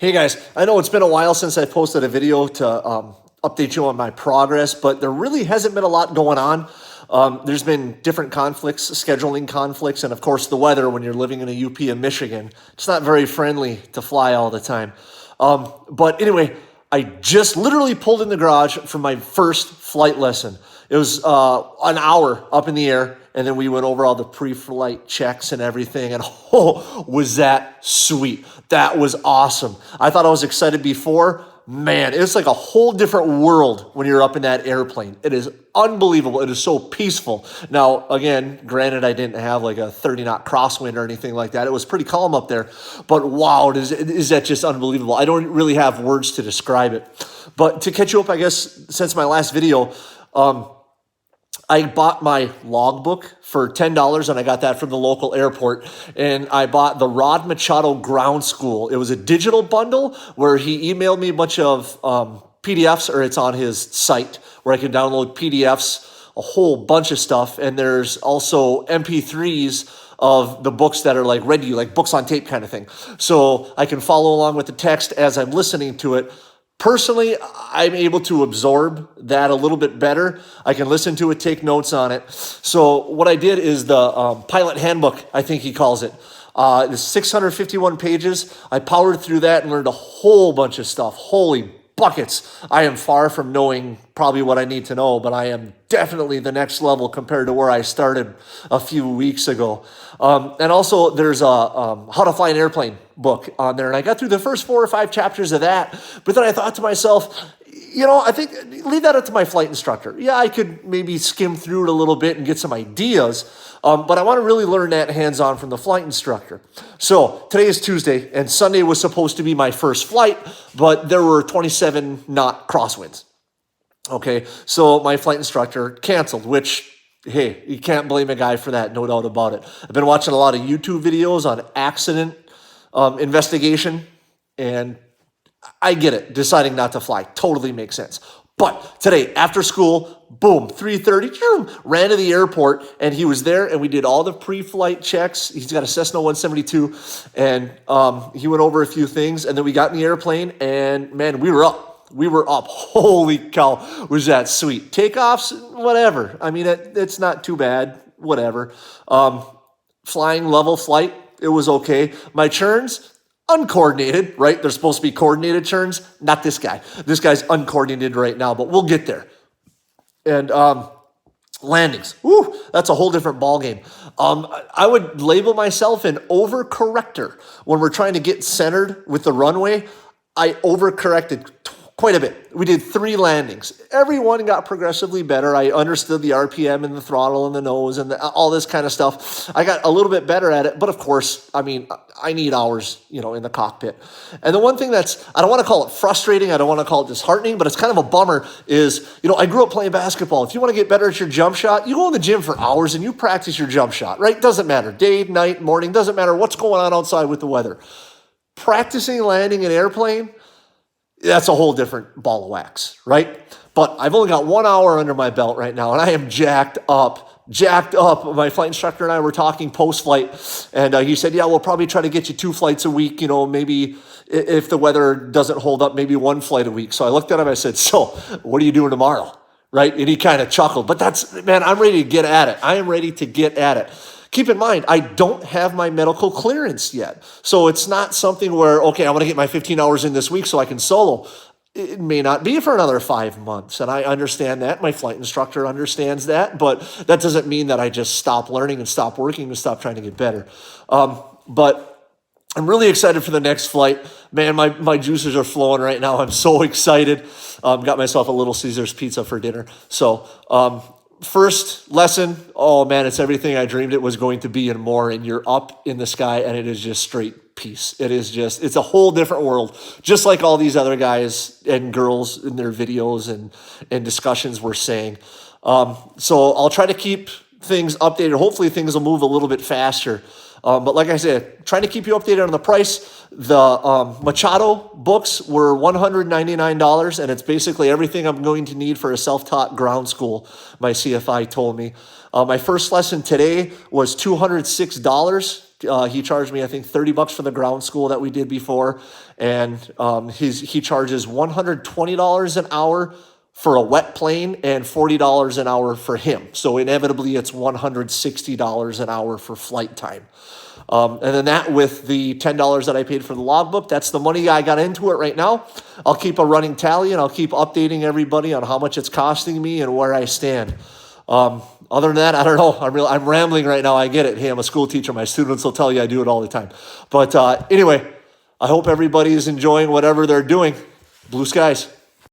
Hey guys, I know it's been a while since I posted a video to update you on my progress, but there really hasn't been a lot going on. There's been different conflicts, scheduling conflicts, and of course the weather when you're living in a UP in Michigan. It's not very friendly to fly all the time. But anyway, I just literally pulled in the garage for my first flight lesson. It was an hour up in the air, and then we went over all the pre-flight checks and everything, and oh, was that sweet. That was awesome. I thought I was excited before. Man, it's like a whole different world when you're up in that airplane. It is unbelievable. It is so peaceful. Now, again, granted, I didn't have like a 30-knot crosswind or anything like that. It was pretty calm up there. But wow, is that just unbelievable. I don't really have words to describe it. But to catch you up, I guess, since my last video, I bought my logbook for $10, and I got that from the local airport. And I bought the Rod Machado Ground School. It was a digital bundle where he emailed me a bunch of PDFs, or it's on his site where I can download PDFs, a whole bunch of stuff. And there's also MP3s of the books that are like read to you, like books on tape kind of thing. So I can follow along with the text as I'm listening to it. Personally, I'm able to absorb that a little bit better. I can listen to it, take notes on it. So what I did is the pilot handbook, I think he calls it. It's 651 pages. I powered through that and learned a whole bunch of stuff. Holy buckets. I am far from knowing probably what I need to know, but I am definitely the next level compared to where I started a few weeks ago. And also there's a How to Fly an Airplane book on there. And I got through the first 4 or 5 chapters of that. But then I thought to myself, you know, I think leave that up to my flight instructor. Yeah, I could maybe skim through it a little bit and get some ideas. But I want to really learn that hands-on from the flight instructor. So today is Tuesday, and Sunday was supposed to be my first flight, but there were 27-knot crosswinds. Okay, so my flight instructor canceled, which, hey, you can't blame a guy for that, no doubt about it. I've been watching a lot of YouTube videos on accident investigation, and I get it. Deciding not to fly totally makes sense. But today, after school, boom, 3:30, ran to the airport, and he was there, and we did all the pre-flight checks. He's got a Cessna 172, and he went over a few things, and then we got in the airplane, and man, we were up. We were up. Holy cow, was that sweet. Takeoffs, whatever. I mean, it's not too bad, whatever. Flying level flight, it was okay. My churns, uncoordinated, right? They're supposed to be coordinated churns. Not this guy. This guy's uncoordinated right now, but we'll get there. And landings, woo, that's a whole different ballgame. I would label myself an overcorrector. When we're trying to get centered with the runway, I overcorrected quite a bit. We did 3 landings. Every one got progressively better. I understood the RPM and the throttle and the nose and all this kind of stuff. I got a little bit better at it, but of course, I mean, I need hours, in the cockpit. And the one thing that's, I don't want to call it frustrating, I don't want to call it disheartening, but it's kind of a bummer is, I grew up playing basketball. If you want to get better at your jump shot, you go in the gym for hours and you practice your jump shot, right? Doesn't matter. Day, night, morning, doesn't matter what's going on outside with the weather. Practicing landing an airplane, that's a whole different ball of wax, right? But I've only got 1 hour under my belt right now, and I am jacked up. My flight instructor and I were talking post-flight, and he said, yeah, we'll probably try to get you 2 flights a week, maybe if the weather doesn't hold up, maybe 1 flight a week. So I looked at him, I said, so what are you doing tomorrow, right? And he kind of chuckled, but I'm ready to get at it. I am ready to get at it. Keep in mind, I don't have my medical clearance yet. So it's not something where, okay, I want to get my 15 hours in this week so I can solo. It may not be for another 5 months. And I understand that. My flight instructor understands that. But that doesn't mean that I just stop learning and stop working and stop trying to get better. But I'm really excited for the next flight. Man, my juices are flowing right now. I'm so excited. Got myself a Little Caesars pizza for dinner. So, first lesson, oh man, it's everything I dreamed it was going to be and more, and you're up in the sky and it is just straight peace. It's a whole different world, just like all these other guys and girls in their videos and discussions were saying. So I'll try to keep things updated. Hopefully things will move a little bit faster. But like I said, trying to keep you updated on the price. The Machado books were $199, and it's basically everything I'm going to need for a self-taught ground school, my CFI told me. My first lesson today was $206. He charged me, I think, $30 for the ground school that we did before, and he charges $120 an hour for a wet plane and $40 an hour for him. So inevitably, it's $160 an hour for flight time. And then that with the $10 that I paid for the logbook, that's the money I got into it right now. I'll keep a running tally and I'll keep updating everybody on how much it's costing me and where I stand. Other than that, I don't know. I'm rambling right now. I get it. Hey, I'm a school teacher. My students will tell you I do it all the time. But anyway, I hope everybody is enjoying whatever they're doing. Blue skies.